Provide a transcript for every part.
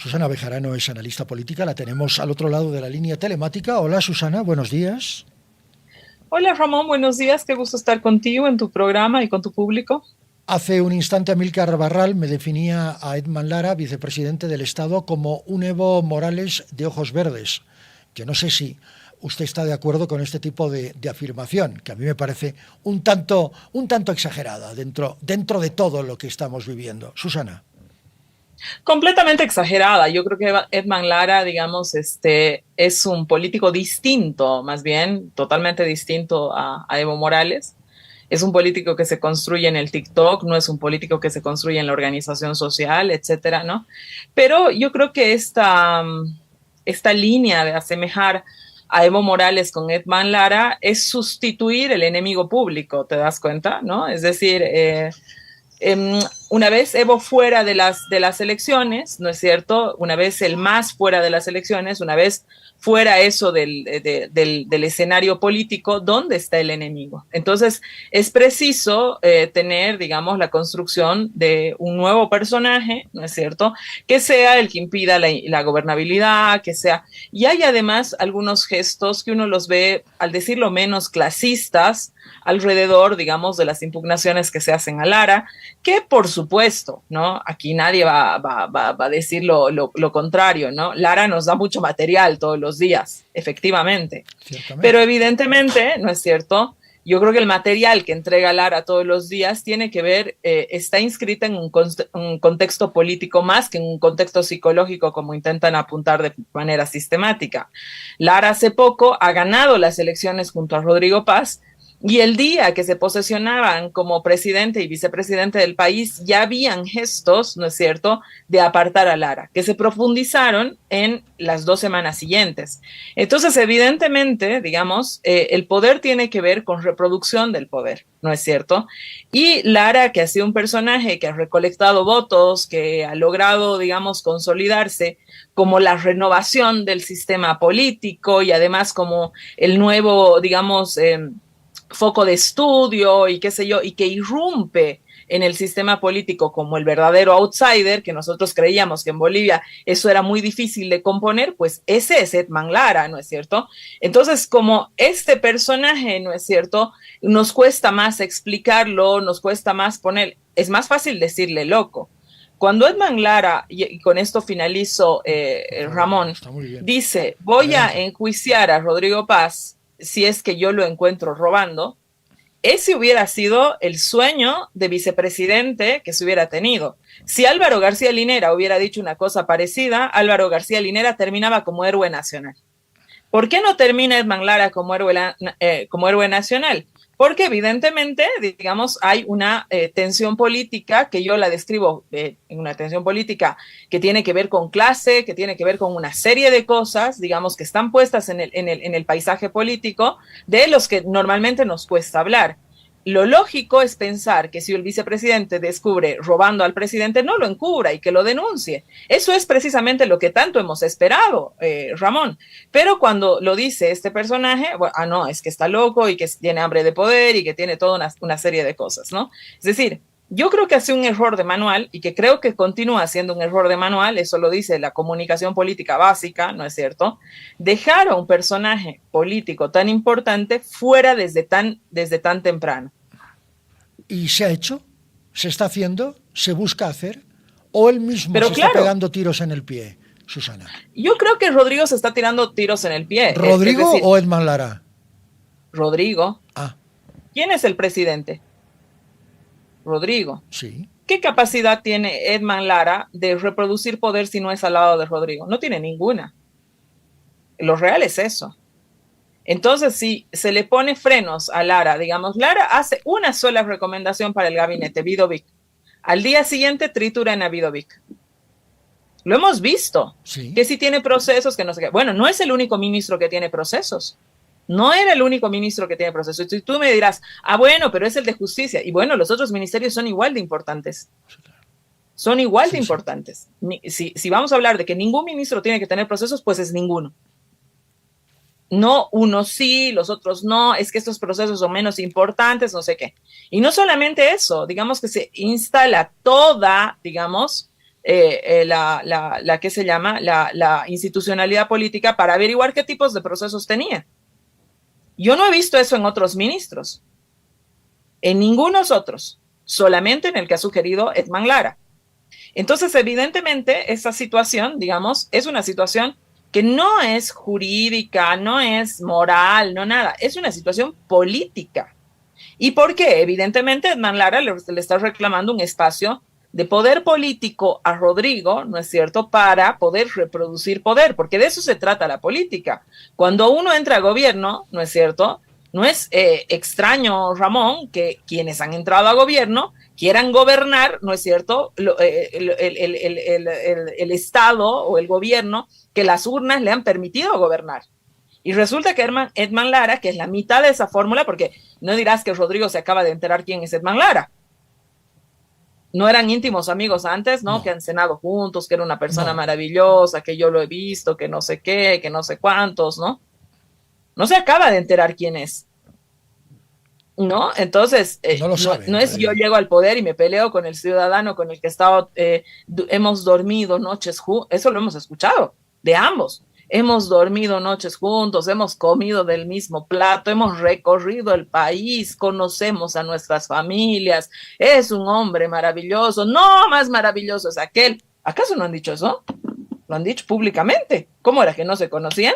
Susana Bejarano es analista política, la tenemos al otro lado de la línea telemática. Hola Susana, buenos días. Hola Ramón, buenos días, qué gusto estar contigo en tu programa y con tu público. Hace un instante Amílcar Barral me definía a Edman Lara, vicepresidente del Estado, como un Evo Morales de ojos verdes, que no sé si usted está de acuerdo con este tipo de afirmación, que a mí me parece un tanto exagerada dentro de todo lo que estamos viviendo. Susana. Completamente exagerada. Yo creo que Edman Lara, digamos, es un político distinto, más bien, totalmente distinto a Evo Morales. Es un político que se construye en el TikTok, no es un político que se construye en la organización social, etcétera, ¿no? Pero yo creo que esta línea de asemejar a Evo Morales con Edman Lara es sustituir el enemigo público, ¿te das cuenta? ¿No? Es decir, una vez Evo fuera de las elecciones, ¿no es cierto? Una vez el MAS fuera de las elecciones, una vez fuera eso del escenario político, ¿dónde está el enemigo? Entonces, es preciso tener, digamos, la construcción de un nuevo personaje, ¿no es cierto? Que sea el que impida la gobernabilidad, que sea... Y hay además algunos gestos que uno los ve, al decirlo menos, clasistas, alrededor, digamos, de las impugnaciones que se hacen a Lara, que por supuesto, ¿no? Aquí nadie va a decir lo contrario, ¿no? Lara nos da mucho material todos los días, efectivamente. Pero Ciertamente. evidentemente, ¿no es cierto? Yo creo que el material que entrega Lara todos los días tiene que ver, está inscrita en un contexto político más que en un contexto psicológico como intentan apuntar de manera sistemática. Lara hace poco ha ganado las elecciones junto a Rodrigo Paz, y el día que se posesionaban como presidente y vicepresidente del país, ya habían gestos, ¿no es cierto?, de apartar a Lara, que se profundizaron en las 2 semanas siguientes. Entonces, evidentemente, digamos, el poder tiene que ver con reproducción del poder, ¿no es cierto? Y Lara, que ha sido un personaje que ha recolectado votos, que ha logrado, digamos, consolidarse como la renovación del sistema político y además como el nuevo, digamos, foco de estudio y qué sé yo, y que irrumpe en el sistema político como el verdadero outsider, que nosotros creíamos que en Bolivia eso era muy difícil de componer, pues ese es Edman Lara, ¿no es cierto? Entonces, como este personaje, ¿no es cierto?, nos cuesta más explicarlo, nos cuesta más poner, es más fácil decirle loco. Cuando Edman Lara, y con esto finalizo, Ramón, Está muy bien. dice, voy a Adelante. enjuiciar a Rodrigo Paz si es que yo lo encuentro robando, ese hubiera sido el sueño de vicepresidente que se hubiera tenido. Si Álvaro García Linera hubiera dicho una cosa parecida, Álvaro García Linera terminaba como héroe nacional. ¿Por qué no termina Edman Lara como héroe nacional? Porque evidentemente, digamos, hay una tensión política que yo la describo, una tensión política que tiene que ver con clase, que tiene que ver con una serie de cosas, digamos, que están puestas en el paisaje político de los que normalmente nos cuesta hablar. Lo lógico es pensar que si el vicepresidente descubre robando al presidente, no lo encubra y que lo denuncie. Eso es precisamente lo que tanto hemos esperado, Ramón. Pero cuando lo dice este personaje, bueno, no, es que está loco y que tiene hambre de poder y que tiene toda una serie de cosas, ¿no? Es decir, yo creo que hace un error de manual y que creo que continúa siendo un error de manual, eso lo dice la comunicación política básica, ¿no es cierto? Dejar a un personaje político tan importante fuera desde tan temprano. ¿Y se ha hecho? ¿Se está haciendo? ¿Se busca hacer? ¿O él mismo Pero se está claro, pegando tiros en el pie, Susana? yo creo que Rodrigo se está tirando tiros en el pie. Es ¿Rodrigo decir, o Edman Lara? Rodrigo, Ah, ¿quién es el presidente? Rodrigo. sí. ¿Qué capacidad tiene Edman Lara de reproducir poder si no es al lado de Rodrigo? No tiene ninguna. Lo real es eso. Entonces, si se le pone frenos a Lara, digamos, Lara hace una sola recomendación para el gabinete, Vidovic. Al día siguiente trituran a Vidovic. Lo hemos visto, Sí. que si tiene procesos, que no sé qué. Bueno, no es el único ministro que tiene procesos. No era el único ministro que tiene procesos. Y tú me dirás, bueno, pero es el de justicia. Y bueno, los otros ministerios son igual de importantes. Son igual de Sí, sí. importantes. Si vamos a hablar de que ningún ministro tiene que tener procesos, pues es ninguno. No, unos sí, los otros no, es que estos procesos son menos importantes, no sé qué. Y no solamente eso, digamos que se instala toda, digamos, la que se llama la institucionalidad política para averiguar qué tipos de procesos tenía. Yo no he visto eso en otros ministros, en ningunos otros, solamente en el que ha sugerido Edman Lara. Entonces, evidentemente, esa situación, digamos, es una situación que no es jurídica, no es moral, no nada, es una situación política. ¿Y por qué? Evidentemente, Edman Lara le está reclamando un espacio de poder político a Rodrigo, ¿no es cierto?, para poder reproducir poder, porque de eso se trata la política. Cuando uno entra a gobierno, ¿no es cierto?, no es extraño, Ramón, que quienes han entrado a gobierno quieran gobernar, ¿no es cierto?, el Estado o el gobierno que las urnas le han permitido gobernar. Y resulta que Edman Lara, que es la mitad de esa fórmula, porque no dirás que Rodrigo se acaba de enterar quién es Edman Lara. No eran íntimos amigos antes, ¿no? Que han cenado juntos, que era una persona maravillosa, que yo lo he visto, que no sé qué, que no sé cuántos, ¿no? No se acaba de enterar quién es, ¿no? Entonces, no es yo llego al poder y me peleo con el ciudadano con el que hemos dormido noches juntos, eso lo hemos escuchado de ambos. Hemos dormido noches juntos, hemos comido del mismo plato, hemos recorrido el país, conocemos a nuestras familias, es un hombre maravilloso, no más maravilloso es aquel. ¿Acaso no han dicho eso? Lo han dicho públicamente. ¿Cómo era que no se conocían?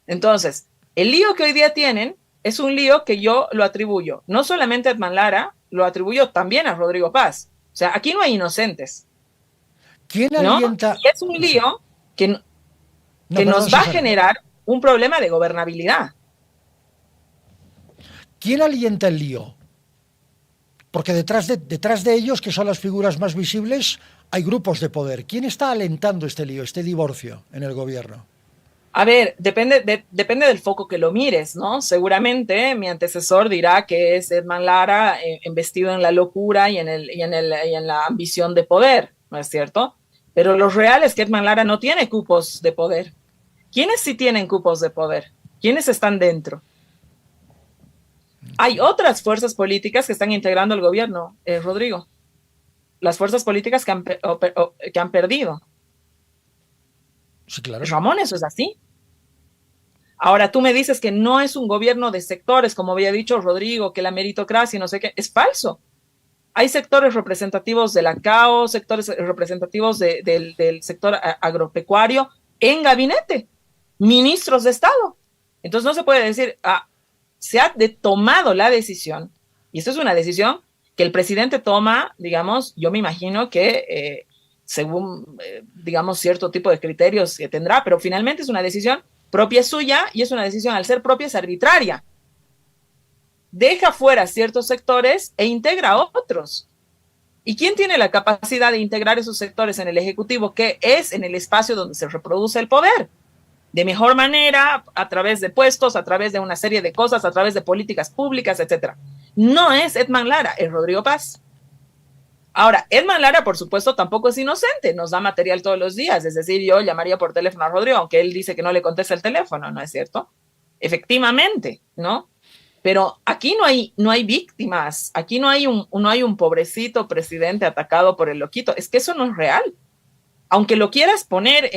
Entonces, el lío que hoy día tienen es un lío que yo lo atribuyo, no solamente a Edman Lara, lo atribuyo también a Rodrigo Paz. O sea, aquí no hay inocentes. ¿Quién alienta? ¿No? Y es un lío que nos va a generar un problema de gobernabilidad. ¿Quién alienta el lío? Porque detrás de ellos, que son las figuras más visibles, hay grupos de poder. ¿Quién está alentando este lío, este divorcio en el gobierno? A ver, depende del foco que lo mires, ¿no? Seguramente mi antecesor dirá que es Edman Lara embestido en la locura y en la ambición de poder, ¿no es cierto? Pero lo real es que Edman Lara no tiene cupos de poder. ¿Quiénes sí tienen cupos de poder? ¿Quiénes están dentro? Hay otras fuerzas políticas que están integrando el gobierno, Rodrigo. Las fuerzas políticas que han perdido. Sí, claro. Ramón, eso es así. Ahora tú me dices que no es un gobierno de sectores, como había dicho Rodrigo, que la meritocracia y no sé qué. Es falso. Hay sectores representativos de la CAO, sectores representativos del sector agropecuario en gabinete, ministros de Estado. Entonces no se puede decir, se ha tomado la decisión, y esto es una decisión que el presidente toma, digamos, yo me imagino que según, digamos, cierto tipo de criterios que tendrá, pero finalmente es una decisión propia suya y es una decisión, al ser propia, es arbitraria. Deja fuera ciertos sectores e integra a otros. ¿Y quién tiene la capacidad de integrar esos sectores en el Ejecutivo, que es en el espacio donde se reproduce el poder? De mejor manera, a través de puestos, a través de una serie de cosas, a través de políticas públicas, etc. No es Edman Lara, es Rodrigo Paz. Ahora, Edman Lara, por supuesto, tampoco es inocente, nos da material todos los días, es decir, yo llamaría por teléfono a Rodrigo, aunque él dice que no le contesta el teléfono, ¿no es cierto? Efectivamente, ¿no? Pero aquí no hay víctimas, aquí no hay un pobrecito presidente atacado por el loquito, es que eso no es real. Aunque lo quieras poner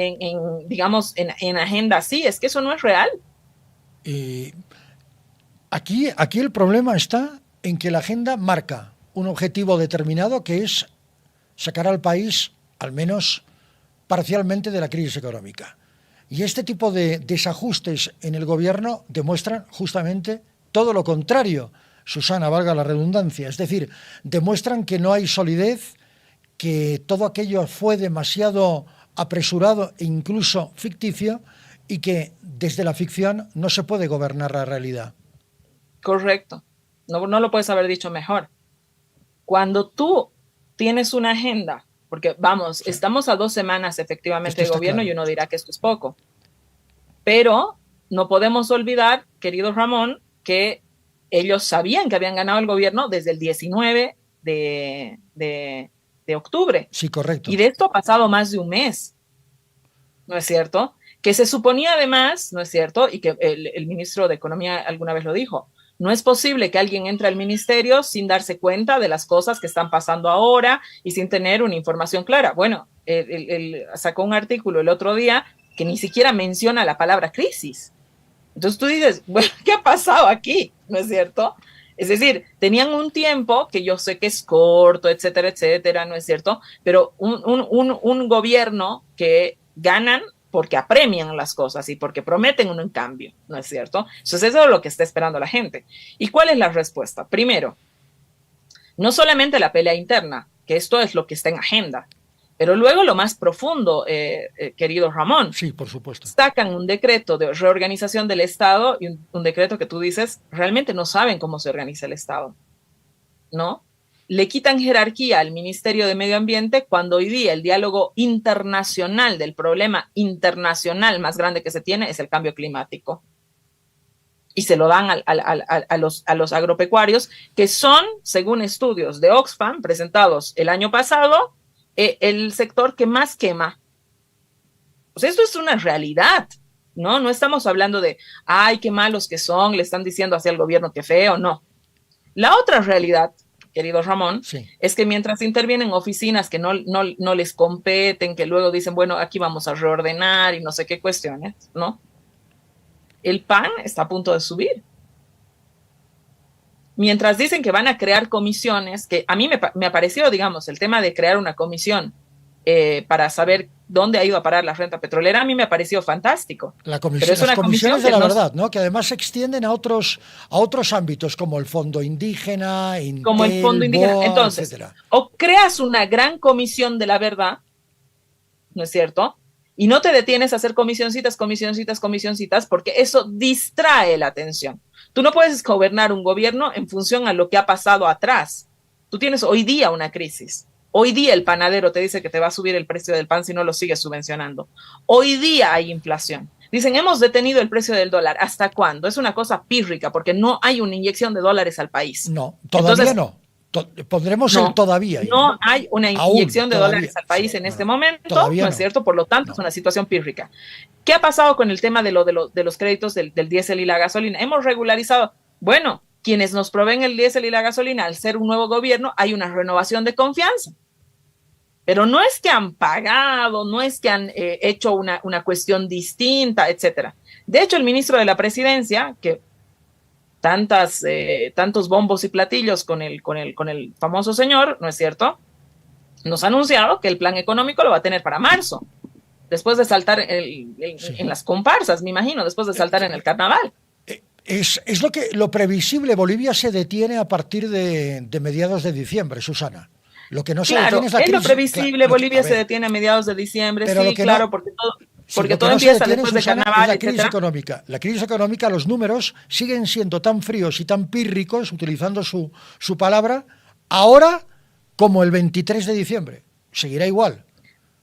digamos, en agenda así, es que eso no es real. Aquí el problema está en que la agenda marca un objetivo determinado, que es sacar al país, al menos parcialmente, de la crisis económica. Y este tipo de desajustes en el gobierno demuestran justamente todo lo contrario, Susana, valga la redundancia. Es decir, demuestran que no hay solidez, que todo aquello fue demasiado apresurado e incluso ficticio, y que desde la ficción no se puede gobernar la realidad. Correcto. No lo puedes haber dicho mejor. Cuando tú tienes una agenda, porque vamos, sí, estamos a 2 semanas efectivamente de gobierno, claro, y uno dirá que esto es poco. Pero no podemos olvidar, querido Ramón, que ellos sabían que habían ganado el gobierno desde el 19 de octubre. Sí, correcto. Y de esto ha pasado más de un mes, ¿no es cierto? Que se suponía además, ¿no es cierto? Y que el ministro de Economía alguna vez lo dijo, No es posible que alguien entre al ministerio sin darse cuenta de las cosas que están pasando ahora y sin tener una información clara. Bueno, él sacó un artículo el otro día que ni siquiera menciona la palabra crisis. Entonces tú dices, bueno, ¿qué ha pasado aquí? ¿No es cierto? Es decir, tenían un tiempo que yo sé que es corto, etcétera, ¿no es cierto? Pero un gobierno que ganan porque apremian las cosas y porque prometen un cambio, ¿no es cierto? Entonces eso es lo que está esperando la gente. ¿Y cuál es la respuesta? Primero, no solamente la pelea interna, que esto es lo que está en agenda, pero luego lo más profundo, querido Ramón. Sí, por supuesto. Sacan un decreto de reorganización del Estado y un decreto que tú dices, realmente no saben cómo se organiza el Estado, ¿no? Le quitan jerarquía al Ministerio de Medio Ambiente cuando hoy día el diálogo internacional del problema internacional más grande que se tiene es el cambio climático. Y se lo dan a los agropecuarios, que son, según estudios de Oxfam presentados el año pasado, el sector que más quema. Pues esto es una realidad, ¿no? No estamos hablando de, ay, qué malos que son, le están diciendo hacia el gobierno que feo, no. La otra realidad, querido Ramón, sí, es que mientras intervienen oficinas que no les competen, que luego dicen, bueno, aquí vamos a reordenar y no sé qué cuestiones, ¿no? El pan está a punto de subir. Mientras dicen que van a crear comisiones, que a mí me ha parecido, digamos, el tema de crear una comisión para saber dónde ha ido a parar la renta petrolera, a mí me ha parecido fantástico. Las comisiones de la verdad, ¿no? Que además se extienden a otros ámbitos, como el Fondo Indígena, Intel, como el Fondo Indígena. BOA, entonces, etcétera. O creas una gran comisión de la verdad, ¿no es cierto? Y no te detienes a hacer comisioncitas, porque eso distrae la atención. Tú no puedes gobernar un gobierno en función a lo que ha pasado atrás. Tú tienes hoy día una crisis. Hoy día el panadero te dice que te va a subir el precio del pan si no lo sigues subvencionando. Hoy día hay inflación. Dicen, hemos detenido el precio del dólar. ¿Hasta cuándo? Es una cosa pírrica porque no hay una inyección de dólares al país. No, todavía no. Pondremos el todavía. No hay una inyección de dólares al país en este momento, ¿no es cierto? Por lo tanto, es una situación pírrica. ¿Qué ha pasado con el tema de los créditos del diésel y la gasolina? Hemos regularizado. Bueno, quienes nos proveen el diésel y la gasolina, al ser un nuevo gobierno, hay una renovación de confianza. Pero no es que han pagado, no es que han hecho una cuestión distinta, etcétera. De hecho, el ministro de la Presidencia, que tantos bombos y platillos con el famoso señor, ¿no es cierto? Nos ha anunciado que el plan económico lo va a tener para marzo, después de saltar en las comparsas, me imagino, después de saltar en el carnaval. Es lo previsible. Bolivia se detiene a partir de mediados de diciembre, Susana. Lo que no se detiene es la crisis. Es lo previsible, Bolivia se detiene a mediados de diciembre, sí, claro, porque todo empieza después de carnaval, la crisis económica. La crisis económica, los números siguen siendo tan fríos y tan pírricos, utilizando su palabra, ahora como el 23 de diciembre. Seguirá igual.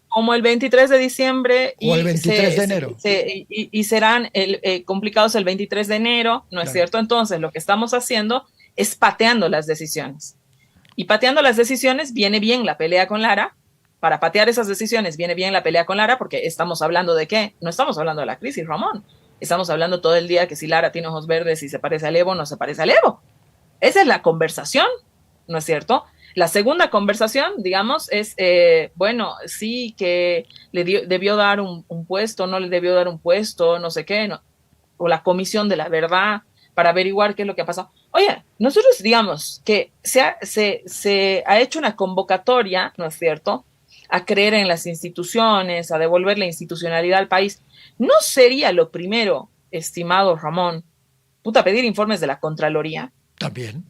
Como el 23 de diciembre o el 23 de enero. Y serán complicados el 23 de enero, ¿no es cierto? Entonces, lo que estamos haciendo es pateando las decisiones. Y pateando las decisiones viene bien la pelea con Lara. Para patear esas decisiones viene bien la pelea con Lara, porque estamos hablando de ¿qué? No estamos hablando de la crisis, Ramón. Estamos hablando todo el día que si Lara tiene ojos verdes y se parece al Evo, no se parece al Evo. Esa es la conversación, ¿no es cierto? La segunda conversación, digamos, es, bueno, sí que debió dar un puesto, no le debió dar un puesto, no sé qué, no, o la comisión de la verdad para averiguar qué es lo que ha pasado. Oye, nosotros digamos que se ha hecho una convocatoria, ¿no es cierto?, a creer en las instituciones, a devolver la institucionalidad al país. ¿No sería lo primero, estimado Ramón, pedir informes de la Contraloría? También.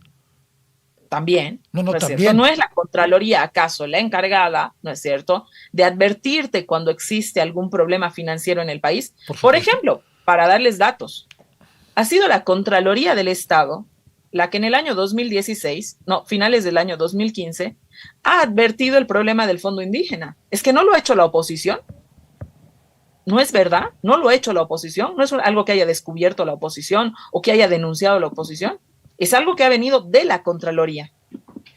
¿No es cierto? ¿No es la Contraloría acaso la encargada, no es cierto, de advertirte cuando existe algún problema financiero en el país? Por ejemplo, para darles datos, ha sido la Contraloría del Estado la que en el año 2016, finales del año 2015, ha advertido el problema del Fondo Indígena. Es que no lo ha hecho la oposición. ¿No es verdad? No lo ha hecho la oposición. No es algo que haya descubierto la oposición o que haya denunciado la oposición. Es algo que ha venido de la Contraloría.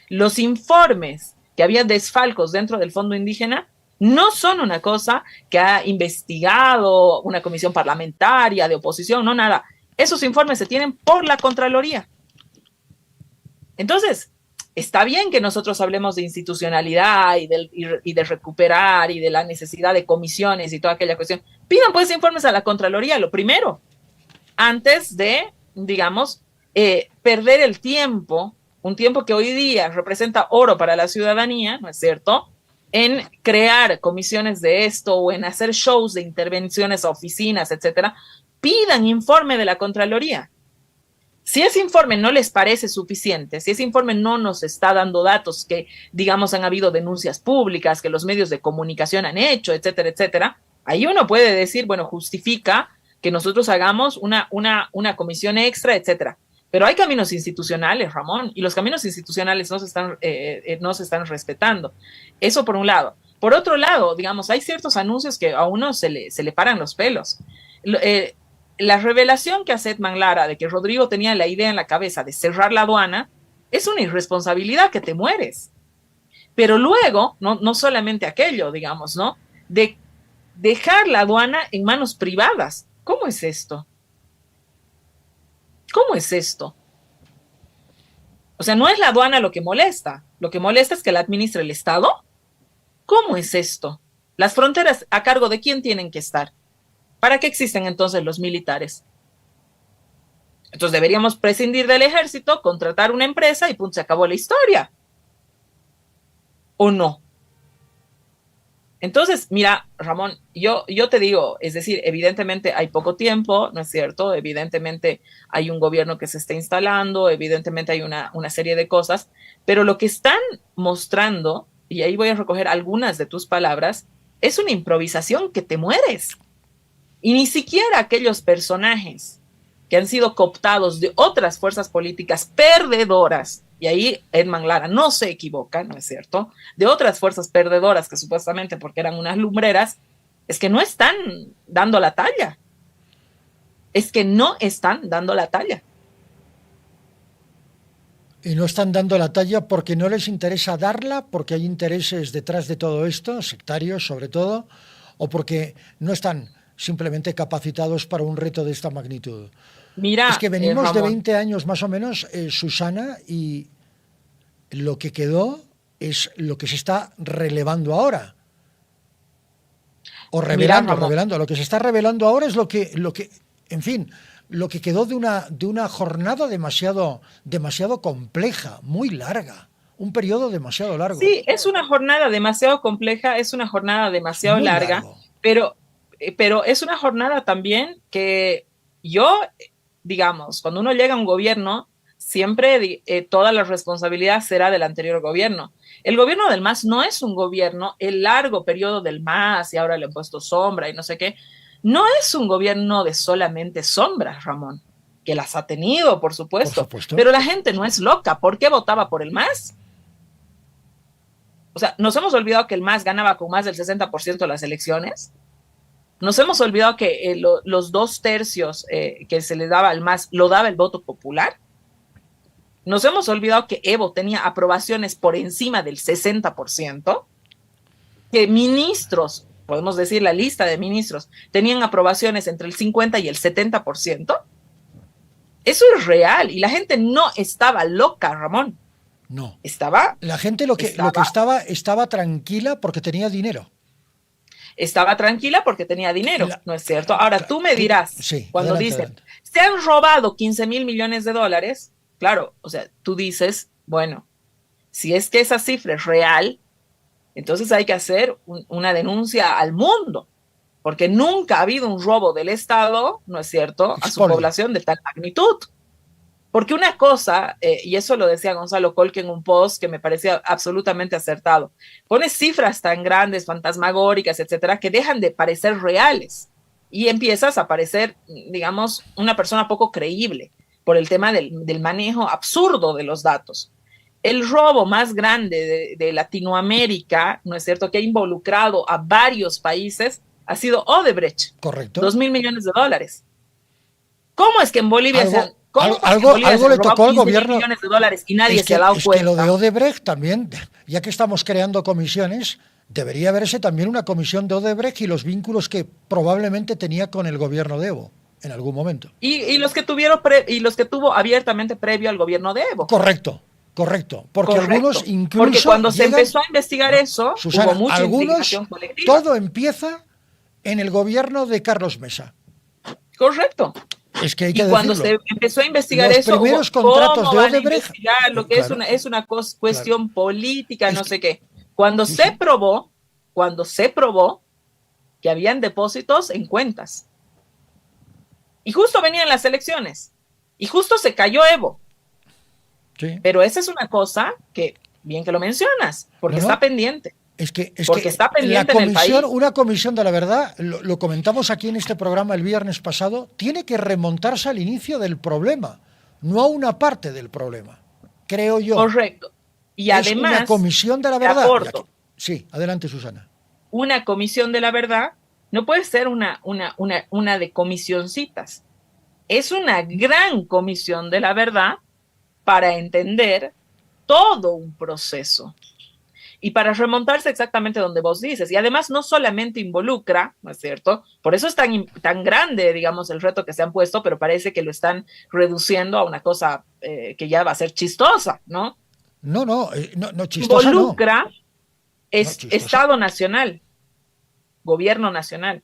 Los informes que había desfalcos dentro del Fondo Indígena no son una cosa que ha investigado una comisión parlamentaria de oposición, no nada. Esos informes se tienen por la Contraloría. Entonces, está bien que nosotros hablemos de institucionalidad y de recuperar y de la necesidad de comisiones y toda aquella cuestión. Pidan pues informes a la Contraloría, lo primero, antes de, digamos, perder el tiempo, un tiempo que hoy día representa oro para la ciudadanía, ¿no es cierto?, en crear comisiones de esto o en hacer shows de intervenciones a oficinas, etcétera. Pidan informe de la Contraloría. Si ese informe no les parece suficiente, si ese informe no nos está dando datos que, digamos, han habido denuncias públicas, que los medios de comunicación han hecho, etcétera, etcétera, ahí uno puede decir, bueno, justifica que nosotros hagamos una comisión extra, etcétera. Pero hay caminos institucionales, Ramón, y los caminos institucionales no se están respetando. Eso por un lado. Por otro lado, digamos, hay ciertos anuncios que a uno se le paran los pelos. La revelación que hace Edman Lara de que Rodrigo tenía la idea en la cabeza de cerrar la aduana es una irresponsabilidad que te mueres. Pero luego, no solamente aquello, digamos, ¿no? De dejar la aduana en manos privadas. ¿Cómo es esto? ¿Cómo es esto? O sea, no es la aduana lo que molesta es que la administre el Estado. ¿Cómo es esto? Las fronteras, ¿a cargo de quién tienen que estar? ¿Para qué existen entonces los militares? Entonces deberíamos prescindir del ejército, contratar una empresa y punto, se acabó la historia. ¿O no? Entonces, mira, Ramón, yo te digo, es decir, evidentemente hay poco tiempo, ¿no es cierto? Evidentemente hay un gobierno que se está instalando, evidentemente hay una serie de cosas, pero lo que están mostrando, y ahí voy a recoger algunas de tus palabras, es una improvisación que te mueres. Y ni siquiera aquellos personajes que han sido cooptados de otras fuerzas políticas perdedoras, y ahí Edman Lara no se equivoca, ¿no es cierto?, de otras fuerzas perdedoras que supuestamente porque eran unas lumbreras, es que no están dando la talla. Es que no están dando la talla. Y no están dando la talla porque no les interesa darla, porque hay intereses detrás de todo esto, sectarios sobre todo, o porque no están simplemente capacitados para un reto de esta magnitud. Mira, es que venimos de 20 años más o menos, Susana, y lo que quedó es lo que se está relevando ahora. O revelando, mira, revelando. Lo que se está revelando ahora es lo que, en fin, lo que quedó de una jornada demasiado compleja, muy larga. Un periodo demasiado largo. Sí, es una jornada demasiado compleja, es una jornada demasiado larga, pero es una jornada también que yo, digamos, cuando uno llega a un gobierno, siempre toda la responsabilidad será del anterior gobierno. El gobierno del MAS no es un gobierno, el largo periodo del MAS, y ahora le han puesto sombra y no sé qué, no es un gobierno de solamente sombras, Ramón, que las ha tenido, por supuesto, pero la gente no es loca. ¿Por qué votaba por el MAS? O sea, nos hemos olvidado que el MAS ganaba con más del 60% de las elecciones. Nos hemos olvidado que los 2/3 que se le daba al MAS lo daba el voto popular. Nos hemos olvidado que Evo tenía aprobaciones por encima del 60%, que ministros, podemos decir la lista de ministros, tenían aprobaciones entre el 50 y el 70%. Eso es real y la gente no estaba loca, Ramón. No. Estaba. La gente lo que estaba tranquila porque tenía dinero. Estaba tranquila porque tenía dinero, ¿no es cierto? Ahora tú me dirás, sí, cuando dicen, se han robado 15 mil millones de dólares, claro, o sea, tú dices, bueno, si es que esa cifra es real, entonces hay que hacer una denuncia al mundo, porque nunca ha habido un robo del Estado, ¿no es cierto?, a su población de tal magnitud. Porque una cosa, y eso lo decía Gonzalo Colque en un post que me parecía absolutamente acertado, pones cifras tan grandes, fantasmagóricas, etcétera, que dejan de parecer reales y empiezas a parecer, digamos, una persona poco creíble por el tema del manejo absurdo de los datos. El robo más grande de Latinoamérica, ¿no es cierto?, que ha involucrado a varios países, ha sido Odebrecht. Correcto. 2.000 millones de dólares. ¿Cómo es que en Bolivia algo le tocó al gobierno millones de dólares y nadie se ha dado cuenta? Es que lo de Odebrecht también, ya que estamos creando comisiones, debería verse también una comisión de Odebrecht y los vínculos que probablemente tenía con el gobierno de Evo en algún momento. Y los que tuvo abiertamente previo al gobierno de Evo. Correcto. Correcto, porque Correcto. algunos incluso Porque cuando se llegan, empezó a investigar eso, Susana, hubo mucha algunos, indignación colectiva. todo empieza en el gobierno de Carlos Mesa. Correcto. Es que hay que Y cuando decirlo. se empezó a investigar Los eso, primeros hubo, contratos ¿cómo de van a Odebrecht, investigar lo que claro, es una cuestión claro. política, Es no que, sé qué? Cuando sí, se sí. probó, que habían depósitos en cuentas. Y justo venían las elecciones. Y justo se cayó Evo. Sí. Pero esa es una cosa que, bien que lo mencionas, porque está pendiente. Es que está pendiente la en el país. una comisión de la verdad, lo comentamos aquí en este programa el viernes pasado, tiene que remontarse al inicio del problema, no a una parte del problema, creo yo. Correcto. Y es además, una comisión de la verdad. Sí, adelante, Susana. Una comisión de la verdad no puede ser una de comisioncitas. Es una gran comisión de la verdad para entender todo un proceso y para remontarse exactamente donde vos dices. Y además no solamente involucra, ¿no es cierto? Por eso es tan grande, digamos, el reto que se han puesto, pero parece que lo están reduciendo a una cosa que ya va a ser chistosa, ¿no? No, chistosa involucra no. Estado Nacional, Gobierno Nacional.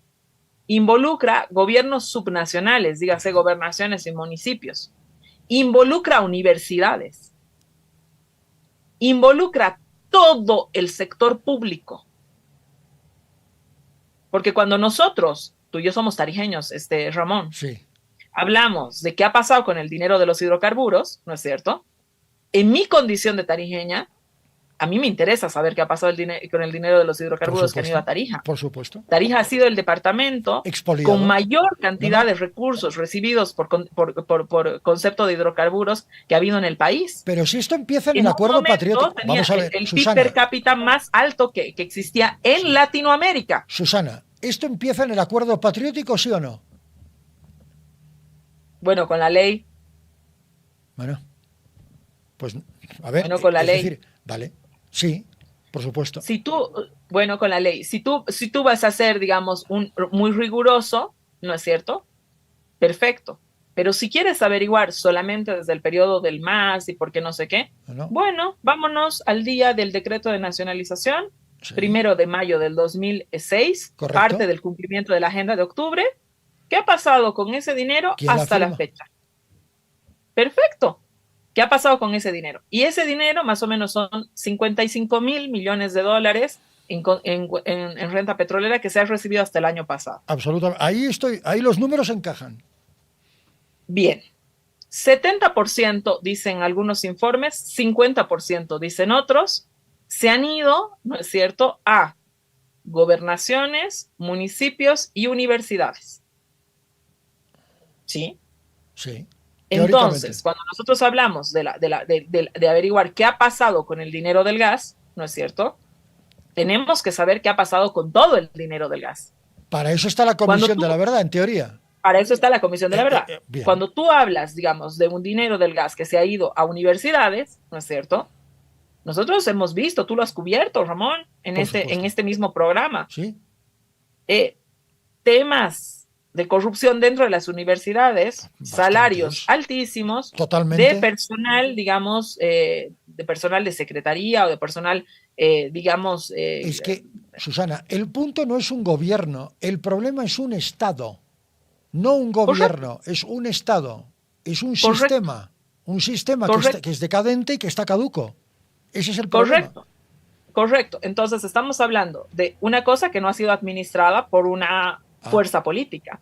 Involucra gobiernos subnacionales, dígase gobernaciones y municipios. Involucra universidades. Involucra todo el sector público. Porque cuando nosotros, tú y yo somos tarijeños, Ramón, sí, hablamos de qué ha pasado con el dinero de los hidrocarburos, ¿no es cierto? En mi condición de tarijeña, a mí me interesa saber qué ha pasado con el dinero de los hidrocarburos que han ido a Tarija. Por supuesto. Tarija ha sido el departamento expoliado, con mayor cantidad de recursos recibidos por concepto de hidrocarburos que ha habido en el país. Pero si esto empieza en el acuerdo patriótico, vamos a ver, el PIB per cápita más alto que existía en Latinoamérica. Susana, ¿esto empieza en el acuerdo patriótico, sí o no? Bueno, con la ley. Bueno, pues a ver, bueno, con la ley. Decir, vale, sí, por supuesto. Bueno, con la ley, si tú vas a ser, digamos, muy riguroso, ¿no es cierto? Perfecto. Pero si quieres averiguar solamente desde el periodo del MAS y por qué no sé qué, bueno, vámonos al día del decreto de nacionalización, 1 de mayo del 2006, correcto, parte del cumplimiento de la agenda de octubre. ¿Qué ha pasado con ese dinero hasta la fecha? Perfecto. ¿Qué ha pasado con ese dinero? Y ese dinero más o menos son 55,000 millones de dólares en renta petrolera que se ha recibido hasta el año pasado. Absolutamente. Ahí los números encajan. Bien. 70% dicen algunos informes, 50% dicen otros, se han ido, ¿no es cierto?, a gobernaciones, municipios y universidades. ¿Sí? Sí. Entonces, cuando nosotros hablamos de averiguar qué ha pasado con el dinero del gas, ¿no es cierto?, tenemos que saber qué ha pasado con todo el dinero del gas. Para eso está la Comisión de la Verdad, en teoría. Para eso está la Comisión de la Verdad. Cuando tú hablas, digamos, de un dinero del gas que se ha ido a universidades, ¿no es cierto?, nosotros hemos visto, tú lo has cubierto, Ramón, en este mismo programa. Sí. Temas de corrupción dentro de las universidades, bastantes, salarios altísimos, totalmente, de personal, digamos, de personal de secretaría o de personal, digamos... es que, Susana, el punto no es un gobierno, el problema es un Estado, no un gobierno, correcto, es un Estado, es un correcto, sistema que es decadente y que está caduco. Ese es el problema. Correcto. Entonces estamos hablando de una cosa que no ha sido administrada por una fuerza política.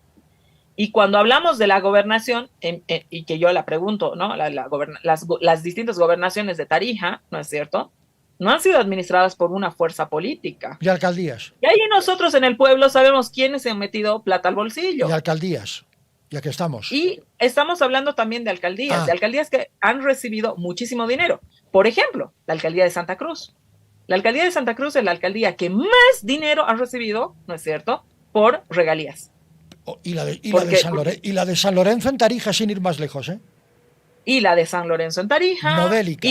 Y cuando hablamos de la gobernación, y que yo la pregunto, ¿no?, las distintas gobernaciones de Tarija, ¿no es cierto?, no han sido administradas por una fuerza política. Y alcaldías. Y ahí nosotros en el pueblo sabemos quiénes se han metido plata al bolsillo. Y alcaldías, ya que estamos. Y estamos hablando también de alcaldías que han recibido muchísimo dinero. Por ejemplo, la alcaldía de Santa Cruz. La alcaldía de Santa Cruz es la alcaldía que más dinero ha recibido, ¿no es cierto?, por regalías. Y la de San Lorenzo en Tarija, sin ir más lejos, ¿eh? Y la de San Lorenzo en Tarija. Modélica.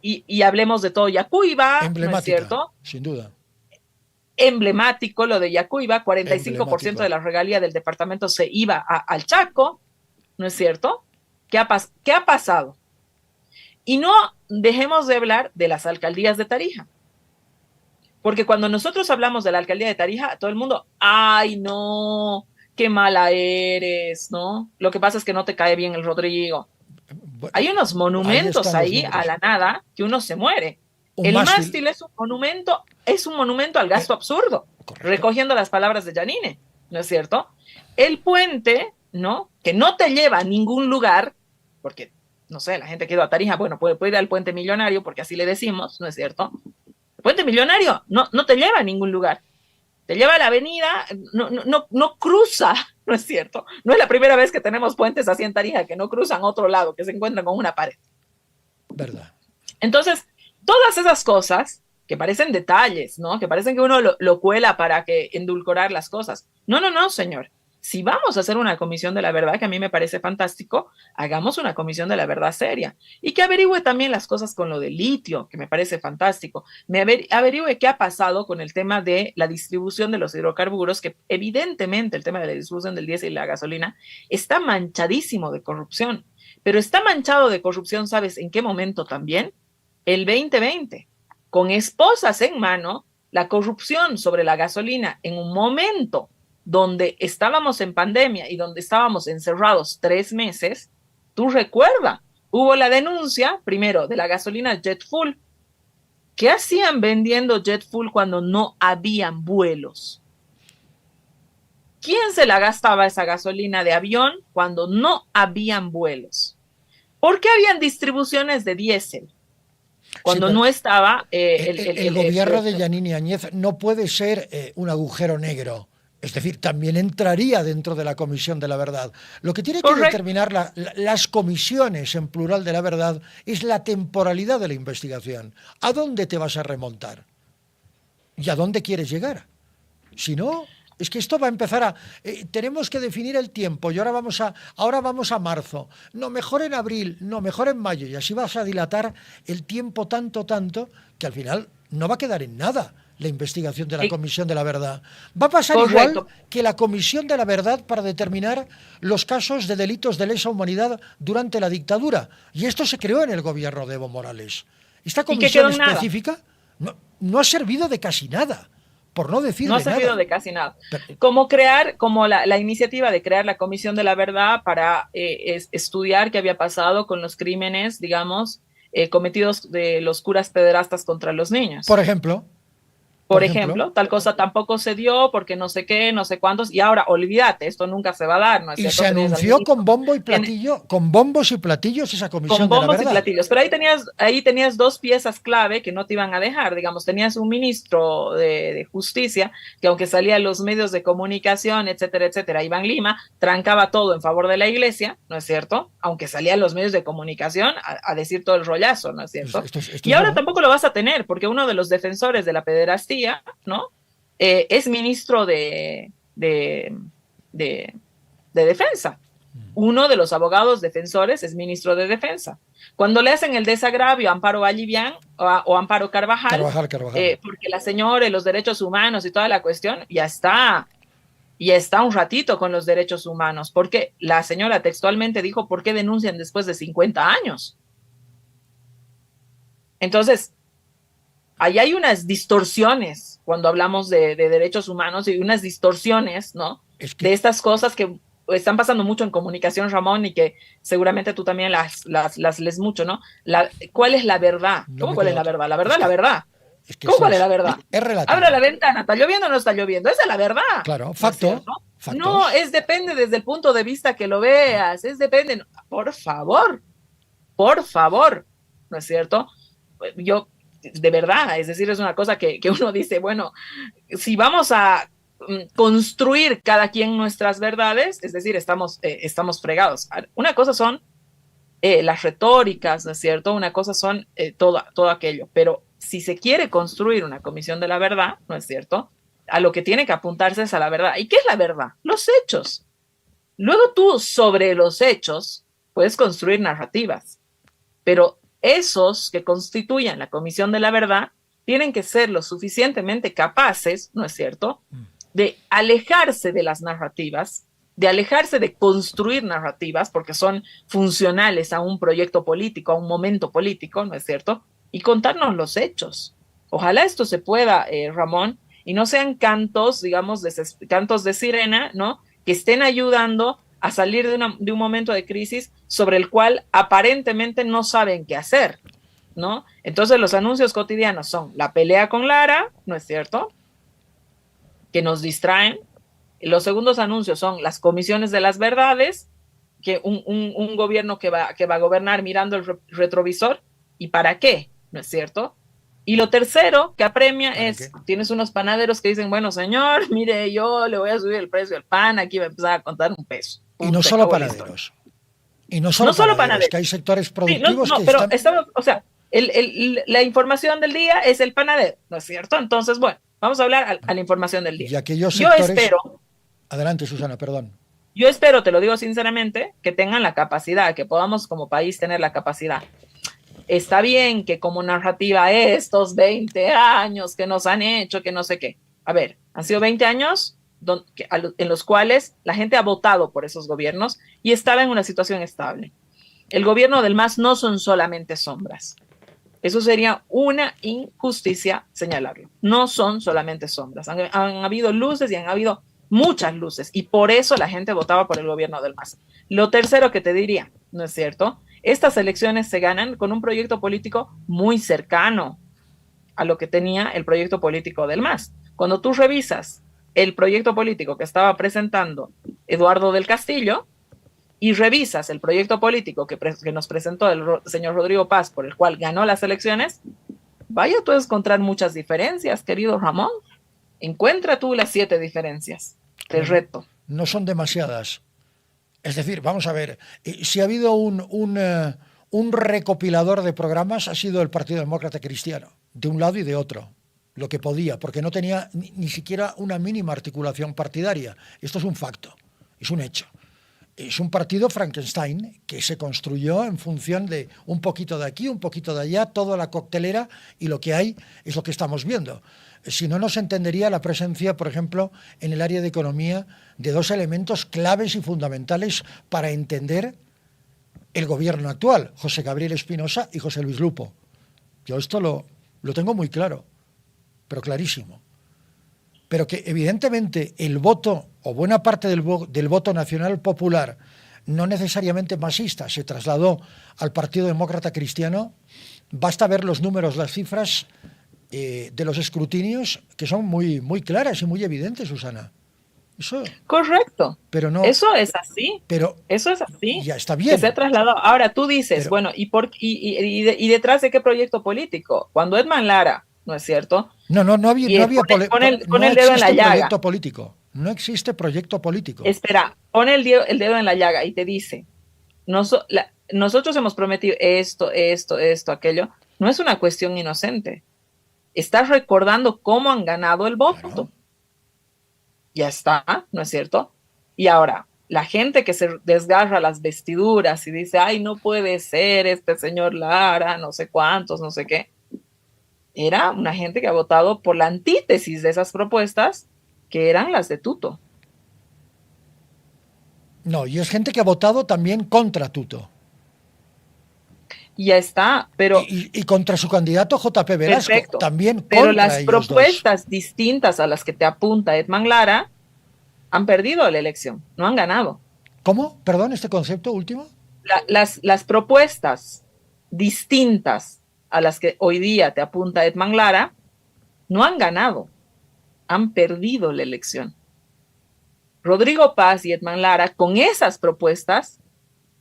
Y hablemos de todo Yacuiba, emblemática, ¿no es cierto? Sin duda. Emblemático lo de Yacuiba, 45% de la regalía del departamento se iba al Chaco, ¿no es cierto? ¿Qué ha pasado? Y no dejemos de hablar de las alcaldías de Tarija. Porque cuando nosotros hablamos de la alcaldía de Tarija, todo el mundo, ay, no, qué mala eres, ¿no? Lo que pasa es que no te cae bien el Rodrigo. Bueno, hay unos monumentos ahí a la nada que uno se muere. El mástil es un monumento al gasto absurdo, correcto, recogiendo las palabras de Janine, ¿no es cierto? El puente, ¿no? Que no te lleva a ningún lugar, porque, no sé, la gente que ha ido a Tarija, bueno, puede ir al puente millonario, porque así le decimos, ¿no es cierto? El puente millonario no te lleva a ningún lugar. Te lleva a la avenida, no cruza, ¿no es cierto? No es la primera vez que tenemos puentes así en Tarija que no cruzan a otro lado, que se encuentran con una pared. ¿Verdad? Entonces, todas esas cosas que parecen detalles, ¿no? Que parecen que uno lo cuela para que endulcorar las cosas. No, señor. Si vamos a hacer una comisión de la verdad, que a mí me parece fantástico, hagamos una comisión de la verdad seria y que averigüe también las cosas con lo del litio, que me parece fantástico. Averigüe qué ha pasado con el tema de la distribución de los hidrocarburos, que evidentemente el tema de la distribución del diésel y la gasolina está manchadísimo de corrupción, pero está manchado de corrupción, ¿sabes en qué momento también? El 2020, con esposas en mano, la corrupción sobre la gasolina en un momento donde estábamos en pandemia y donde estábamos encerrados 3 meses, tú recuerda, hubo la denuncia, primero, de la gasolina Jet Fuel. ¿Qué hacían vendiendo Jet Fuel cuando no habían vuelos? ¿Quién se la gastaba esa gasolina de avión cuando no habían vuelos? ¿Por qué habían distribuciones de diésel cuando no estaba el gobierno de Yanine Áñez no puede ser un agujero negro? Es decir, también entraría dentro de la Comisión de la Verdad. Lo que tiene que determinar las comisiones en plural de la verdad es la temporalidad de la investigación. ¿A dónde te vas a remontar? ¿Y a dónde quieres llegar? Si no, es que esto va a empezar a... tenemos que definir el tiempo y ahora vamos a marzo. No, mejor en abril, no, mejor en mayo. Y así vas a dilatar el tiempo tanto, que al final no va a quedar en nada la investigación de la Comisión de la Verdad. Va a pasar igual que la Comisión de la Verdad para determinar los casos de delitos de lesa humanidad durante la dictadura. Y esto se creó en el gobierno de Evo Morales. Esta comisión específica no ha servido de casi nada, por no decir de nada. No ha servido de casi nada. Como la iniciativa de crear la Comisión de la Verdad para estudiar qué había pasado con los crímenes, digamos, cometidos de los curas pederastas contra los niños. Por ejemplo, tal cosa tampoco se dio porque no sé qué, no sé cuántos, y ahora olvídate, esto nunca se va a dar, ¿no es cierto? Y se anunció con bombo y platillo, con bombos y platillos esa comisión de la verdad. Con bombos y platillos, pero ahí tenías 2 piezas clave que no te iban a dejar, digamos, tenías un ministro de Justicia que aunque salía en los medios de comunicación, etcétera, Iván Lima, trancaba todo en favor de la iglesia, ¿no es cierto? Aunque salía en los medios de comunicación a decir todo el rollazo, ¿no es cierto? Y ahora tampoco lo vas a tener, porque uno de los defensores de la pederastía, ¿no? Es ministro de defensa. Uno de los abogados defensores es ministro de defensa. Cuando le hacen el desagravio a Amparo Vallivian o Amparo Carvajal. Porque la señora y los derechos humanos y toda la cuestión, ya está un ratito con los derechos humanos, porque la señora textualmente dijo, ¿por qué denuncian después de 50 años? Entonces, ahí hay unas distorsiones cuando hablamos de derechos humanos y unas distorsiones, ¿no? De estas cosas que están pasando mucho en comunicación, Ramón, y que seguramente tú también las lees mucho, ¿no? ¿Cuál es la verdad? ¿Cómo cuál es la verdad? La verdad. ¿Cómo cuál es la verdad? Es relativo. Abra la ventana, ¿está lloviendo o no está lloviendo? Esa es la verdad. Claro, facto. No, depende desde el punto de vista que lo veas, depende. Por favor, ¿no es cierto? Yo, de verdad, es decir, es una cosa que uno dice, bueno, si vamos a construir cada quien nuestras verdades, es decir, estamos fregados. Una cosa son las retóricas, ¿no es cierto? Una cosa son todo aquello, pero si se quiere construir una comisión de la verdad, ¿no es cierto? A lo que tiene que apuntarse es a la verdad. ¿Y qué es la verdad? Los hechos. Luego tú, sobre los hechos, puedes construir narrativas, pero esos que constituyan la Comisión de la Verdad tienen que ser lo suficientemente capaces, ¿no es cierto?, de alejarse de las narrativas, de alejarse de construir narrativas, porque son funcionales a un proyecto político, a un momento político, ¿no es cierto? Y contarnos los hechos. Ojalá esto se pueda, Ramón, y no sean cantos, digamos, cantos de sirena, ¿no? Que estén ayudando a salir de un momento de crisis sobre el cual aparentemente no saben qué hacer, ¿no? Entonces los anuncios cotidianos son la pelea con Lara, ¿no es cierto?, que nos distraen. Los segundos anuncios son las comisiones de las verdades, que un gobierno que va a gobernar mirando el retrovisor, ¿y para qué? ¿No es cierto? Y lo tercero que apremia es, tienes unos panaderos que dicen, bueno, señor, mire, yo le voy a subir el precio del pan, aquí va a empezar a contar un peso. Y no solo panaderos. Y no solo panaderos, que hay sectores productivos que pero están... o sea, la información del día es el panadero, ¿no es cierto? Entonces, bueno, vamos a hablar a la información del día. Y aquellos sectores... Yo espero... Adelante, Susana, perdón. Yo espero, te lo digo sinceramente, que tengan la capacidad, que podamos como país tener la capacidad. Está bien que como narrativa estos 20 años que nos han hecho, que no sé qué. A ver, han sido 20 años en los cuales la gente ha votado por esos gobiernos y estaba en una situación estable. El gobierno del MAS no son solamente sombras. Eso sería una injusticia señalarlo. No son solamente sombras. Han habido luces y han habido muchas luces, y por eso la gente votaba por el gobierno del MAS. Lo tercero que te diría, ¿no es cierto? Estas elecciones se ganan con un proyecto político muy cercano a lo que tenía el proyecto político del MAS. Cuando tú revisas el proyecto político que estaba presentando Eduardo del Castillo y revisas el proyecto político que nos presentó el señor Rodrigo Paz, por el cual ganó las elecciones, vaya tú a encontrar muchas diferencias, querido Ramón. Encuentra tú las 7 diferencias. Te reto. No son demasiadas. Es decir, vamos a ver, si ha habido un recopilador de programas, ha sido el Partido Demócrata Cristiano, de un lado y de otro, lo que podía, porque no tenía ni siquiera una mínima articulación partidaria. Esto es un facto, es un hecho. Es un partido Frankenstein que se construyó en función de un poquito de aquí, un poquito de allá, toda la coctelera, y lo que hay es lo que estamos viendo. Si no, no se entendería la presencia, por ejemplo, en el área de economía, de 2 elementos claves y fundamentales para entender el gobierno actual, José Gabriel Espinosa y José Luis Lupo. Yo esto lo tengo muy claro, pero clarísimo. Pero que evidentemente el voto, o buena parte del voto nacional popular, no necesariamente masista, se trasladó al Partido Demócrata Cristiano. Basta ver los números, las cifras de los escrutinios, que son muy, muy claras y muy evidentes, Susana. Eso, correcto. Pero no, eso es así. Pero eso es así. Ya está bien. Que se ha trasladado. Ahora tú dices, Pero, bueno, ¿y detrás de qué proyecto político? Cuando Edman Lara, ¿no es cierto? No había pon el dedo en la llaga. Proyecto político. No existe proyecto político. Espera, pon el dedo en la llaga y te dice, nosotros hemos prometido esto, aquello. No es una cuestión inocente. Estás recordando cómo han ganado el voto. Claro. Ya está, ¿no es cierto? Y ahora, la gente que se desgarra las vestiduras y dice, ay, no puede ser este señor Lara, no sé cuántos, no sé qué. Era una gente que ha votado por la antítesis de esas propuestas, que eran las de Tuto. No, y es gente que ha votado también contra Tuto. Ya está, pero... Y contra su candidato JP Velasco, perfecto, también pero contra las ellos propuestas dos. distintas a las que te apunta Edman Lara han perdido la elección, no han ganado. ¿Cómo? Perdón, este concepto último. Las propuestas distintas a las que hoy día te apunta Edman Lara no han ganado, han perdido la elección. Rodrigo Paz y Edman Lara, con esas propuestas,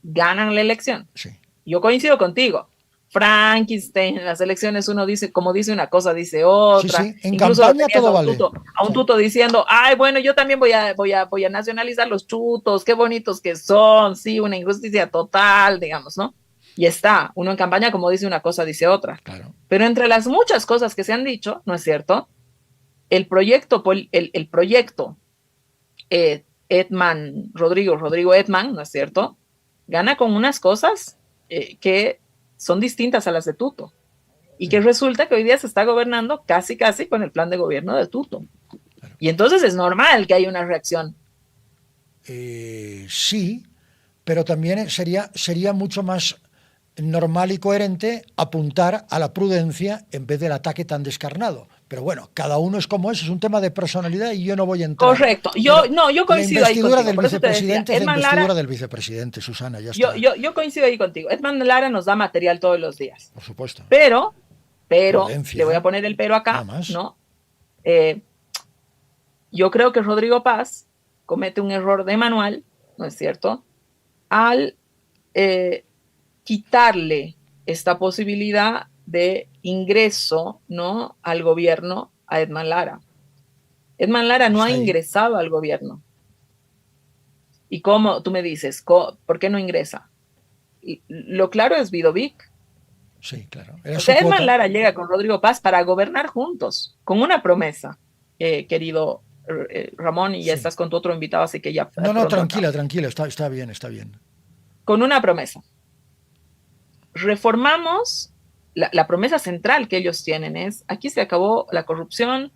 ganan la elección. Sí. Yo coincido contigo. Frankenstein, en las elecciones uno dice, como dice una cosa, dice otra. Sí. En incluso campaña todo vale. A un Tuto diciendo, ay, bueno, yo también voy a nacionalizar los chutos, qué bonitos que son, sí, una injusticia total, digamos, ¿no? Y está, uno en campaña, como dice una cosa, dice otra. Claro. Pero entre las muchas cosas que se han dicho, ¿no es cierto? El proyecto Rodrigo Edman, ¿no es cierto? Gana con unas cosas que son distintas a las de Tuto. Y que resulta que hoy día se está gobernando casi con el plan de gobierno de Tuto. Claro. Y entonces es normal que haya una reacción. Sí, pero también sería mucho más normal y coherente apuntar a la prudencia en vez del ataque tan descarnado. Pero bueno, cada uno es como es un tema de personalidad y yo no voy a entrar. Correcto. Pero Yo la coincido ahí investidura contigo. del Por eso te decía, vicepresidente es la Edman investidura Lara, del vicepresidente, Susana, ya está. yo coincido ahí contigo. Edman Lara nos da material todos los días. Por supuesto. Pero, Prudencia, le voy a poner el pero acá, nada más. ¿no? Yo creo que Rodrigo Paz comete un error de manual, ¿no es cierto?, al quitarle esta posibilidad de ingreso, ¿no?, al gobierno a Edman Lara. Edman Lara no ha ingresado al gobierno. ¿Y cómo? Tú me dices, ¿por qué no ingresa? Lo claro es Vidovic. Sí, claro. O sea, Edman Lara llega con Rodrigo Paz para gobernar juntos, con una promesa, querido Ramón, y ya estás con tu otro invitado, así que ya... No, tranquila, está bien. Con una promesa. Reformamos, la promesa central que ellos tienen es, aquí se acabó la corrupción,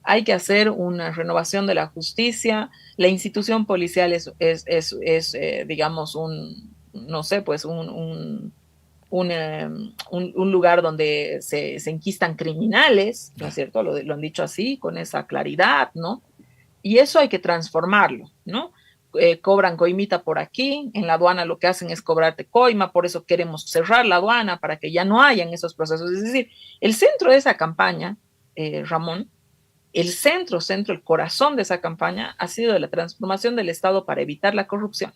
hay que hacer una renovación de la justicia, la institución policial es digamos, no sé, pues un lugar donde se enquistan criminales, ¿no es cierto? Lo han dicho así, con esa claridad, ¿no? Y eso hay que transformarlo, ¿no? Cobran coimita por aquí, en la aduana lo que hacen es cobrarte coima, por eso queremos cerrar la aduana para que ya no hayan esos procesos. Es decir, el centro de esa campaña, Ramón, el corazón de esa campaña ha sido la transformación del Estado para evitar la corrupción.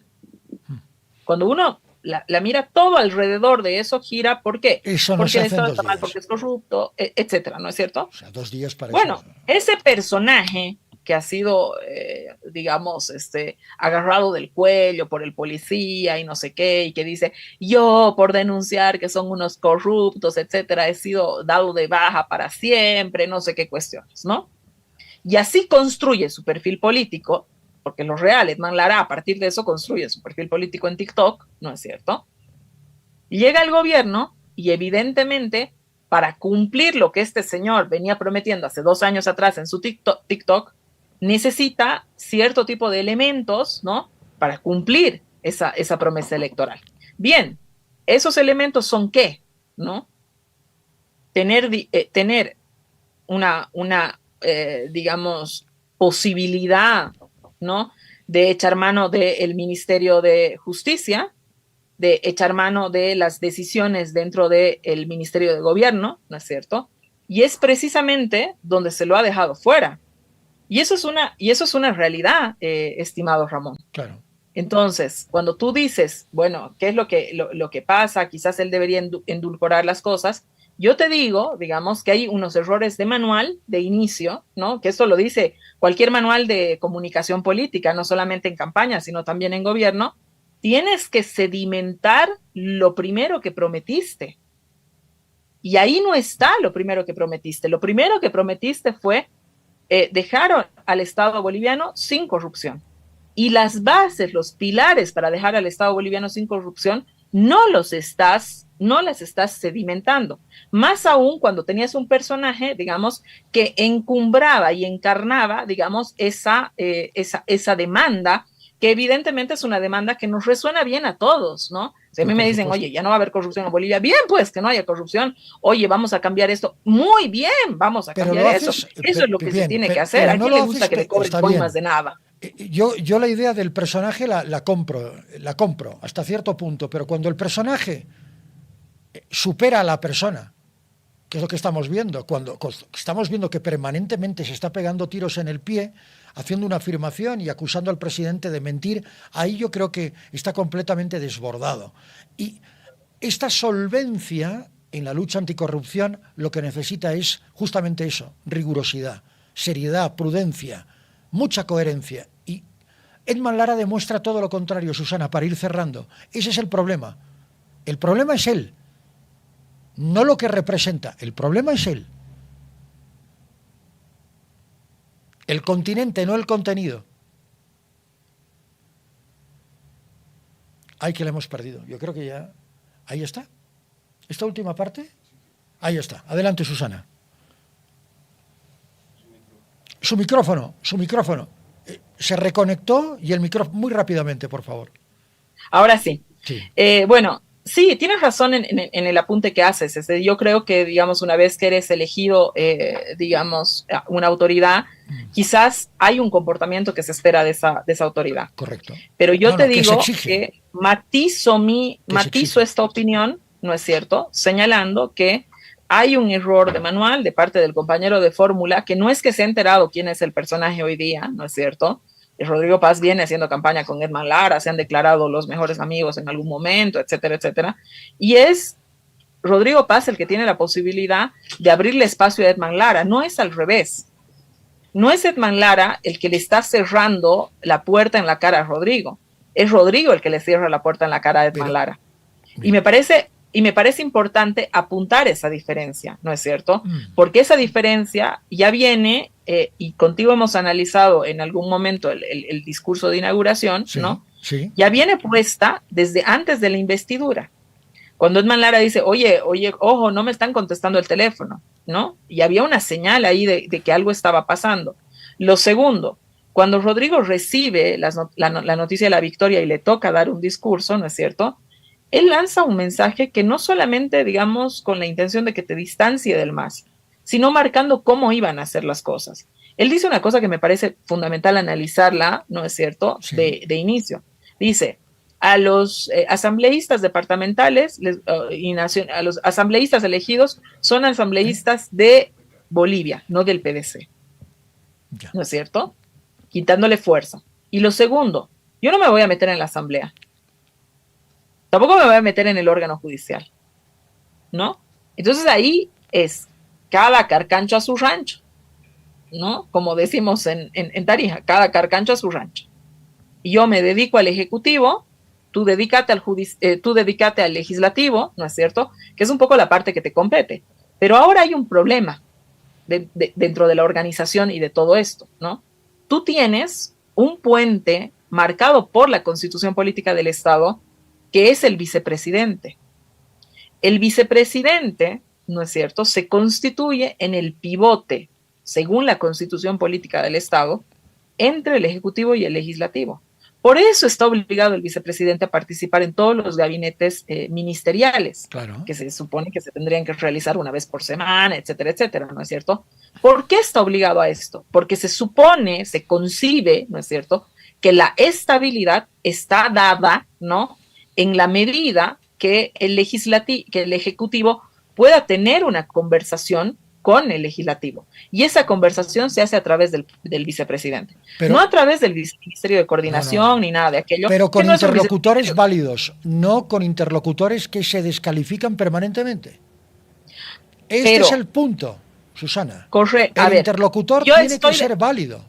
Cuando uno la mira todo alrededor de eso, gira, ¿por qué? Eso porque el Estado está mal, porque es corrupto, etcétera, ¿no es cierto? O sea, 2 días para bueno, eso. Ese personaje que ha sido, digamos, agarrado del cuello por el policía y no sé qué, y que dice, yo por denunciar que son unos corruptos, etcétera, he sido dado de baja para siempre, no sé qué cuestiones, ¿no? Y así construye su perfil político, porque los reales, Edman Lara, a partir de eso construye su perfil político en TikTok, ¿no es cierto? Llega al gobierno y evidentemente, para cumplir lo que este señor venía prometiendo hace 2 años atrás en su TikTok, necesita cierto tipo de elementos, ¿no?, para cumplir esa promesa electoral. Bien, esos elementos son ¿qué? ¿No? Tener una digamos, posibilidad, ¿no?, de echar mano del Ministerio de Justicia, de echar mano de las decisiones dentro del Ministerio de Gobierno, ¿no es cierto? Y es precisamente donde se lo ha dejado fuera. Y eso es una realidad, estimado Ramón. Claro. Entonces, cuando tú dices, bueno, ¿qué es lo que pasa? Quizás él debería endulcorar las cosas. Yo te digo, digamos, que hay unos errores de manual de inicio, ¿no? Que esto lo dice cualquier manual de comunicación política, no solamente en campaña, sino también en gobierno. Tienes que sedimentar lo primero que prometiste. Y ahí no está lo primero que prometiste. Lo primero que prometiste fue dejar al Estado boliviano sin corrupción. Y las bases, los pilares para dejar al Estado boliviano sin corrupción, no las estás sedimentando. Más aún cuando tenías un personaje, digamos, que encumbraba y encarnaba, digamos, esa demanda, que evidentemente es una demanda que nos resuena bien a todos, ¿no? Si a mí me dicen, oye, ya no va a haber corrupción en Bolivia, bien, pues que no haya corrupción, oye, vamos a cambiar esto, muy bien, vamos a cambiar eso. Eso es lo que se tiene que hacer. ¿A quién le gusta que le cobren coimas de nada? Yo la idea del personaje la compro hasta cierto punto, pero cuando el personaje supera a la persona, que es lo que estamos viendo, cuando estamos viendo que permanentemente se está pegando tiros en el pie, haciendo una afirmación y acusando al presidente de mentir, ahí yo creo que está completamente desbordado. Y esta solvencia en la lucha anticorrupción lo que necesita es justamente eso, rigurosidad, seriedad, prudencia, mucha coherencia. Y Edman Lara demuestra todo lo contrario, Susana, para ir cerrando. Ese es el problema. El problema es él, no lo que representa. El problema es él. El continente, no el contenido. Ay, que le hemos perdido. Yo creo que ya... Ahí está. ¿Esta última parte? Ahí está. Adelante, Susana. Su micrófono. Se reconectó y el micrófono, muy rápidamente, por favor. Ahora sí. Sí. Bueno, sí, tienes razón en el apunte que haces. Yo creo que, digamos, una vez que eres elegido, digamos, una autoridad, quizás hay un comportamiento que se espera de esa autoridad. Correcto. Pero yo te digo que matizo esta opinión, ¿no es cierto?, señalando que hay un error de manual de parte del compañero de fórmula, que no es que se ha enterado quién es el personaje hoy día, ¿no es cierto? Rodrigo Paz viene haciendo campaña con Edman Lara, se han declarado los mejores amigos en algún momento, etcétera, etcétera. Y es Rodrigo Paz el que tiene la posibilidad de abrirle espacio a Edman Lara, no es al revés. No es Edman Lara el que le está cerrando la puerta en la cara a Rodrigo, es Rodrigo el que le cierra la puerta en la cara a Edman Lara. Y me parece importante apuntar esa diferencia, ¿no es cierto? Porque esa diferencia ya viene, y contigo hemos analizado en algún momento el discurso de inauguración, sí, ¿no? Sí. Ya viene puesta desde antes de la investidura. Cuando Edman Lara dice, oye, ojo, no me están contestando el teléfono, ¿no? Y había una señal ahí de que algo estaba pasando. Lo segundo, cuando Rodrigo recibe la noticia de la victoria y le toca dar un discurso, ¿no es cierto?, él lanza un mensaje que no solamente, digamos, con la intención de que te distancie del MAS, sino marcando cómo iban a hacer las cosas. Él dice una cosa que me parece fundamental analizarla, ¿no es cierto?, sí, de inicio. Dice, a los asambleístas departamentales a los asambleístas elegidos son asambleístas de Bolivia, no del PDC. Ya. ¿No es cierto? Quitándole fuerza. Y lo segundo, yo no me voy a meter en la asamblea. Tampoco me voy a meter en el órgano judicial, ¿no? Entonces ahí es cada carcancho a su rancho, ¿no? Como decimos en Tarija, cada carcancho a su rancho. Y yo me dedico al ejecutivo, tú dedícate al legislativo, ¿no es cierto? Que es un poco la parte que te compete. Pero ahora hay un problema dentro de la organización y de todo esto, ¿no? Tú tienes un puente marcado por la Constitución Política del Estado, que es el vicepresidente. El vicepresidente, ¿no es cierto?, se constituye en el pivote, según la Constitución Política del Estado, entre el Ejecutivo y el Legislativo. Por eso está obligado el vicepresidente a participar en todos los gabinetes ministeriales, claro, que se supone que se tendrían que realizar una vez por semana, etcétera, etcétera, ¿no es cierto? ¿Por qué está obligado a esto? Porque se supone, se concibe, ¿no es cierto?, que la estabilidad está dada, ¿no?, en la medida que el Ejecutivo pueda tener una conversación con el Legislativo. Y esa conversación se hace a través del vicepresidente. Pero, no a través del Ministerio de Coordinación ni nada de aquello. Pero con interlocutores válidos, no con interlocutores que se descalifican permanentemente. Este es el punto, Susana. Correcto. El interlocutor tiene que ser válido.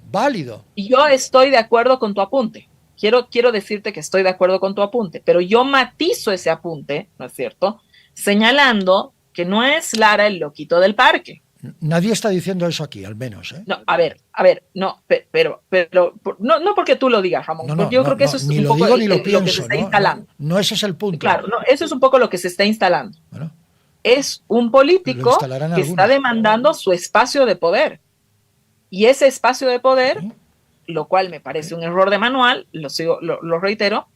Y yo estoy de acuerdo con tu apunte. Quiero decirte que estoy de acuerdo con tu apunte, pero yo matizo ese apunte, ¿no es cierto?, señalando que no es Lara el loquito del parque. Nadie está diciendo eso aquí, al menos, ¿eh? No, a ver, no, pero no porque tú lo digas, Ramón, porque yo creo que eso es ni un lo poco digo, ni lo pienso, que se está instalando. No, ese es el punto. Claro, no, eso es un poco lo que se está instalando. Bueno, es un político que está demandando su espacio de poder. Y ese espacio de poder, ¿sí?, lo cual me parece un error de manual, lo reitero,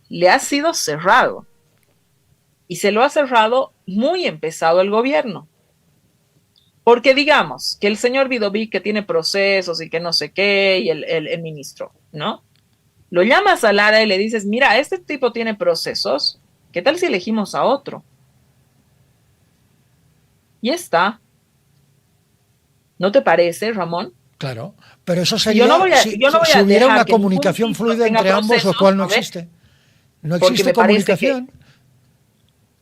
le ha sido cerrado. Y se lo ha cerrado muy empezado el gobierno. Porque digamos que el señor Vidovic, que tiene procesos y que no sé qué, y el ministro, ¿no? Lo llamas a Lara y le dices, mira, este tipo tiene procesos, ¿qué tal si elegimos a otro? Y está. ¿No te parece, Ramón? Claro, pero eso sería si hubiera una comunicación fluida entre ambos, lo cual no existe. No existe comunicación.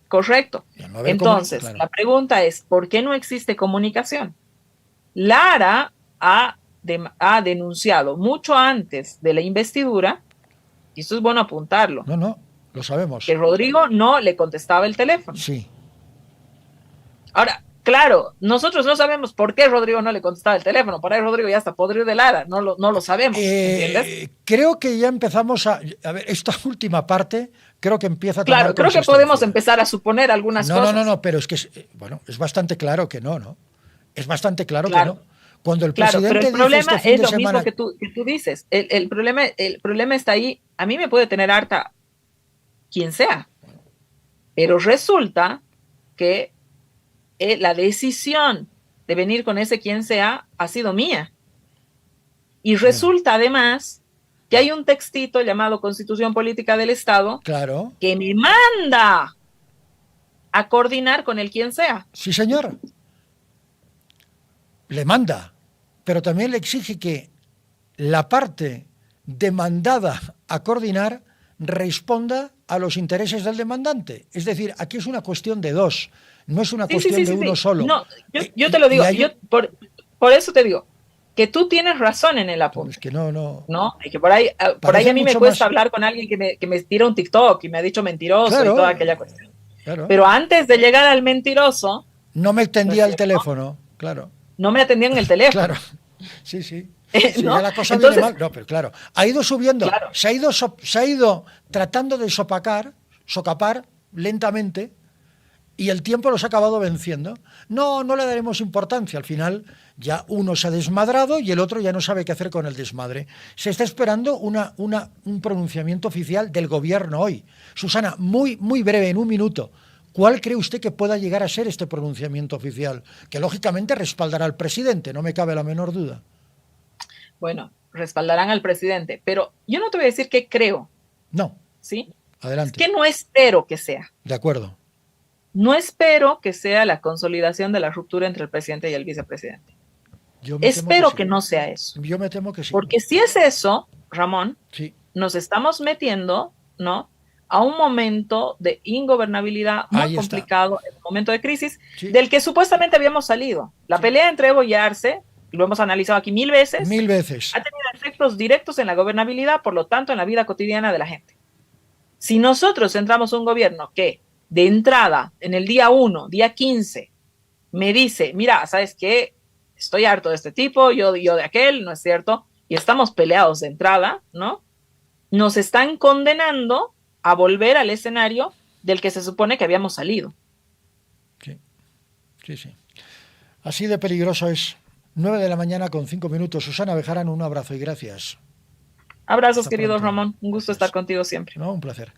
Correcto. No entonces, claro, la pregunta es, ¿por qué no existe comunicación? Lara ha denunciado mucho antes de la investidura, y esto es bueno apuntarlo. No, lo sabemos. Que Rodrigo no le contestaba el teléfono. Sí. Ahora, claro, nosotros no sabemos por qué Rodrigo no le contestaba el teléfono. Por ahí Rodrigo ya está podrido de Lara, no lo sabemos, ¿entiendes? Creo que ya empezamos a ver, esta última parte, creo que empieza a tomar Claro, creo que podemos empezar a suponer algunas cosas. No, pero es que, bueno, es bastante claro que no. Es bastante claro que no. Cuando el Claro, presidente pero el dice problema este fin es de lo semana... mismo que tú dices. El problema está ahí. A mí me puede tener harta quien sea, pero resulta que la decisión de venir con ese quien sea ha sido mía. Y resulta además que hay un textito llamado Constitución Política del Estado Claro. que me manda a coordinar con el quien sea. Sí, señor. Le manda, pero también le exige que la parte demandada a coordinar responda a los intereses del demandante. Es decir, aquí es una cuestión de dos, no es una cuestión de uno solo. No, yo te lo digo, por eso te digo, que tú tienes razón en el apunte. Es que no. ¿No? Y que por ahí a mí me cuesta hablar con alguien que me tira un TikTok y me ha dicho mentiroso, claro, y toda aquella cuestión. Claro. Pero antes de llegar al mentiroso... No me extendía el teléfono, claro. No me atendían el teléfono. Claro, sí. Sí, ¿no? ya la cosa Entonces, viene mal. No, pero claro, ha ido subiendo, claro. se ha ido tratando de socapar lentamente, y el tiempo los ha acabado venciendo. No le daremos importancia. Al final ya uno se ha desmadrado y el otro ya no sabe qué hacer con el desmadre. Se está esperando un pronunciamiento oficial del gobierno hoy. Susana, muy breve, en un minuto. ¿Cuál cree usted que pueda llegar a ser este pronunciamiento oficial? Que lógicamente respaldará al presidente, no me cabe la menor duda. Bueno, respaldarán al presidente, pero yo no te voy a decir qué creo. No. ¿Sí? Adelante. Es que no espero que sea. De acuerdo. No espero que sea la consolidación de la ruptura entre el presidente y el vicepresidente. Espero que no sea eso. Yo me temo que sí. Porque si es eso, Ramón, sí, nos estamos metiendo, ¿no?, a un momento de ingobernabilidad muy complicado, en un momento de crisis, sí, del que supuestamente habíamos salido. La pelea entre Evo y Arce, lo hemos analizado aquí 1000 veces, ha tenido efectos directos en la gobernabilidad, por lo tanto, en la vida cotidiana de la gente. Si nosotros entramos a un gobierno que, de entrada, en el día 1, día 15, me dice, mira, ¿sabes qué? Estoy harto de este tipo, yo de aquel, ¿no es cierto? Y estamos peleados de entrada, ¿no? Nos están condenando a volver al escenario del que se supone que habíamos salido. Sí. Así de peligroso es. 9:05 a.m. Susana Bejarano, un abrazo y gracias. Abrazos, querido Ramón. Un gusto estar contigo siempre. No, un placer.